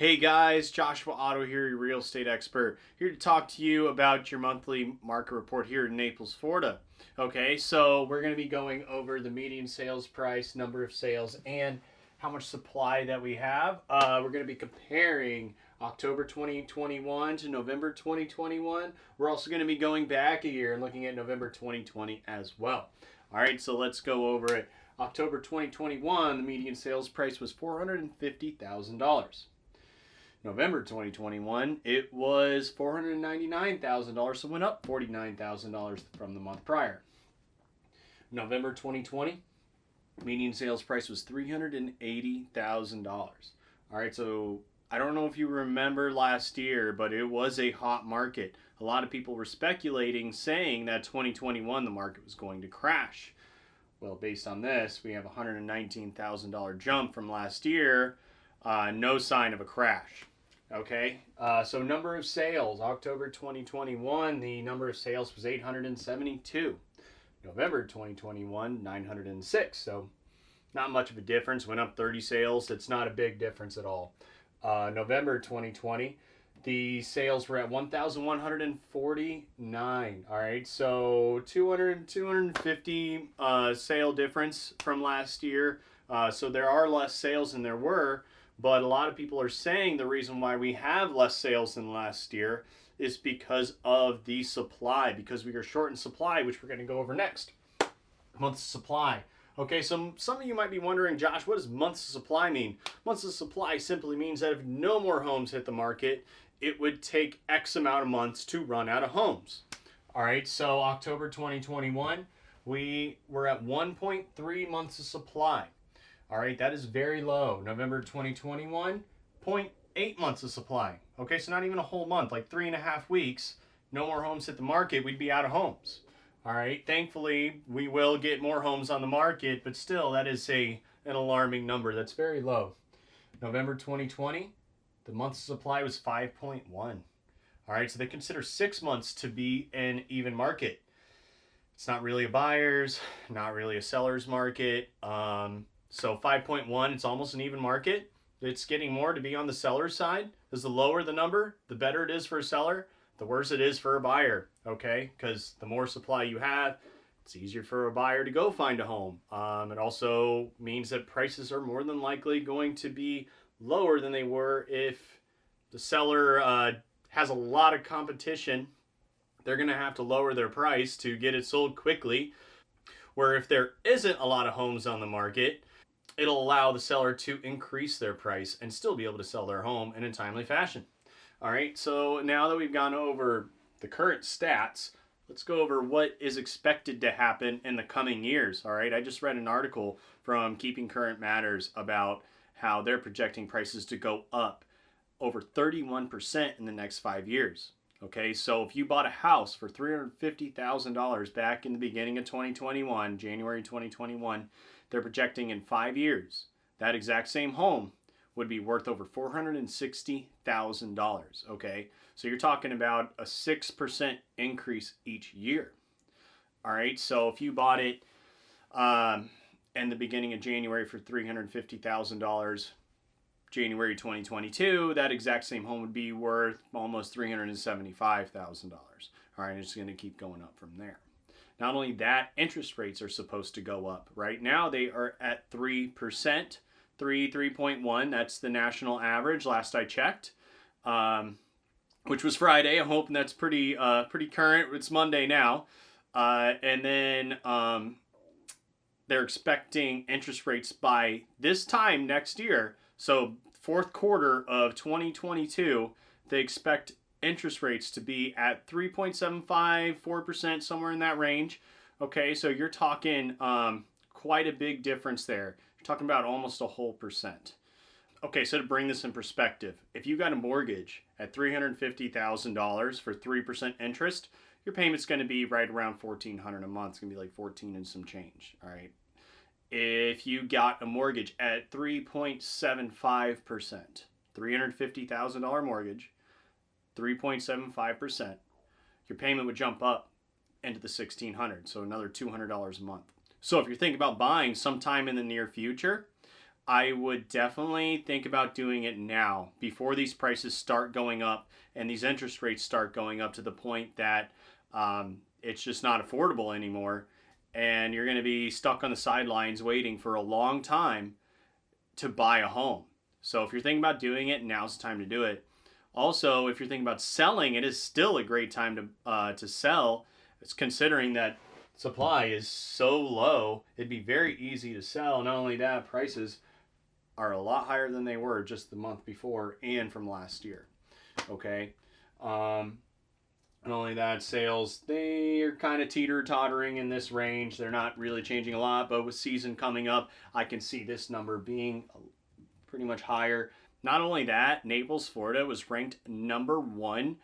Hey guys, Joshua Otto here, your real estate expert, here to talk to you about your monthly market report here in Naples, Florida. Okay, so we're going to be going over the median sales price, number of sales, and how much supply that we have. We're going to be comparing October 2021 to November 2021. We're also going to be going back a year and looking at November 2020 as well. All right, so let's go over it. October 2021, the median sales price was $450,000. November 2021, it was $499,000, so went up $49,000 from the month prior. November 2020, median sales price was $380,000. All right, so I don't know if you remember last year, but it was a hot market. A lot of people were speculating, saying that 2021 the market was going to crash. Well, based on this, we have a $119,000 jump from last year. No sign of a crash. Okay, so number of sales, October 2021, the number of sales was 872. November 2021, 906. So not much of a difference, went up 30 sales. It's not a big difference at all. November 2020, the sales were at 1,149. All right, so 250 sale difference from last year. So there are less sales than there were. But a lot of people are saying the reason why we have less sales than last year is because of the supply, because we are short in supply, which we're going to go over next. Months of supply. Okay, so some of you might be wondering, Josh, what does months of supply mean? Months of supply simply means that if no more homes hit the market, it would take X amount of months to run out of homes. All right, so October 2021, we were at 1.3 months of supply. All right, that is very low. November 2021, 0.8 months of supply. Okay, so not even a whole month, like 3.5 weeks. No more homes hit the market, we'd be out of homes. All right, thankfully, we will get more homes on the market, but still, that is an alarming number. That's very low. November 2020, the months of supply was 5.1. All right, so they consider 6 months to be an even market. It's not really a buyer's, not really a seller's market. So 5.1, it's almost an even market. It's getting more to be on the seller's side. As the lower the number, the better it is for a seller, the worse it is for a buyer, okay? Because the more supply you have, it's easier for a buyer to go find a home. It also means that prices are more than likely going to be lower than they were if the seller has a lot of competition. They're going to have to lower their price to get it sold quickly. Where if there isn't a lot of homes on the market, it'll allow the seller to increase their price and still be able to sell their home in a timely fashion. All right, so now that we've gone over the current stats, let's go over what is expected to happen in the coming years. All right, I just read an article from Keeping Current Matters about how they're projecting prices to go up over 31% in the next 5 years. Okay, so if you bought a house for $350,000 back in the beginning of 2021, January 2021, they're projecting in 5 years, that exact same home would be worth over $460,000. Okay, so you're talking about a 6% increase each year. All right, so if you bought it in the beginning of January for $350,000, January 2022, that exact same home would be worth almost $375,000. All right, it's going to keep going up from there. Not only that, interest rates are supposed to go up. Right now, they are at 3%, 3.1. That's the national average, last I checked, which was Friday. I'm hoping that's pretty current. It's Monday now. And then they're expecting interest rates by this time next year. So fourth quarter of 2022, they expect interest rates to be at 3.75, 4%, somewhere in that range. Okay, so you're talking quite a big difference there. You're talking about almost a whole percent. Okay, so to bring this in perspective, if you got a mortgage at $350,000 for 3% interest, your payment's going to be right around $1,400 a month. It's going to be like 14 and some change, all right? If you got a mortgage at 3.75%, $350,000 mortgage, 3.75%, your payment would jump up into the $1,600, so another $200 a month. So if you're thinking about buying sometime in the near future, I would definitely think about doing it now before these prices start going up and these interest rates start going up to the point that it's just not affordable anymore. And you're going to be stuck on the sidelines waiting for a long time to buy a home. So if you're thinking about doing it, now's the time to do it. Also, if you're thinking about selling, it is still a great time to sell. It's considering that supply is so low, it'd be very easy to sell. Not only that, prices are a lot higher than they were just the month before and from last year. Okay. Not only that, sales, they are kind of teeter-tottering in this range. They're not really changing a lot, but with season coming up, I can see this number being pretty much higher. Not only that, Naples, Florida was ranked #1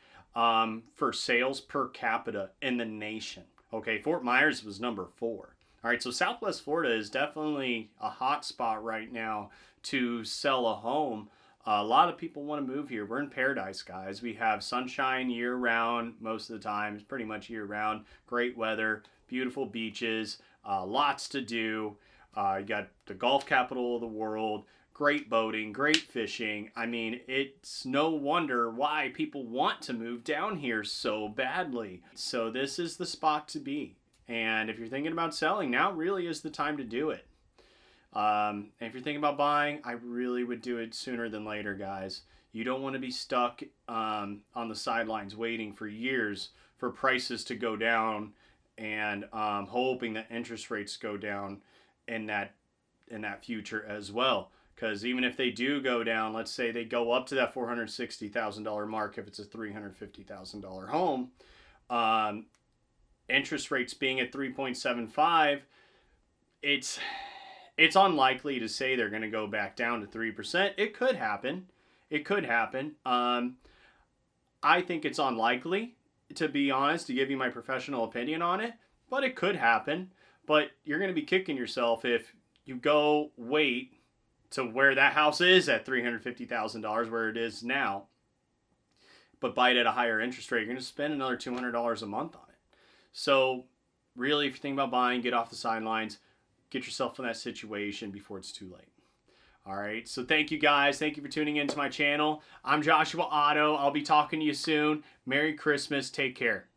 for sales per capita in the nation. Okay, Fort Myers was #4. All right, so Southwest Florida is definitely a hot spot right now to sell a home. A lot of people want to move here. We're in paradise, guys. We have sunshine year round most of the time. It's pretty much year round. Great weather, beautiful beaches, lots to do. You got the golf capital of the world, great boating, great fishing. I mean, it's no wonder why people want to move down here so badly. So this is the spot to be. And if you're thinking about selling, now really is the time to do it. And if you're thinking about buying, I really would do it sooner than later, guys. You don't want to be stuck on the sidelines waiting for years for prices to go down and hoping that interest rates go down in that future as well. Because even if they do go down, let's say they go up to that $460,000 mark if it's a $350,000 home, interest rates being at 3.75, it's unlikely to say they're going to go back down to 3%. It could happen. It could happen. I think it's unlikely, to be honest, to give you my professional opinion on it, but it could happen. But you're going to be kicking yourself if you go wait to where that house is at $350,000, where it is now, but buy it at a higher interest rate. You're going to spend another $200 a month on it. So really, if you think about buying, get off the sidelines. Get yourself in that situation before it's too late. All right. So thank you, guys. Thank you for tuning into my channel. I'm Joshua Otto. I'll be talking to you soon. Merry Christmas. Take care.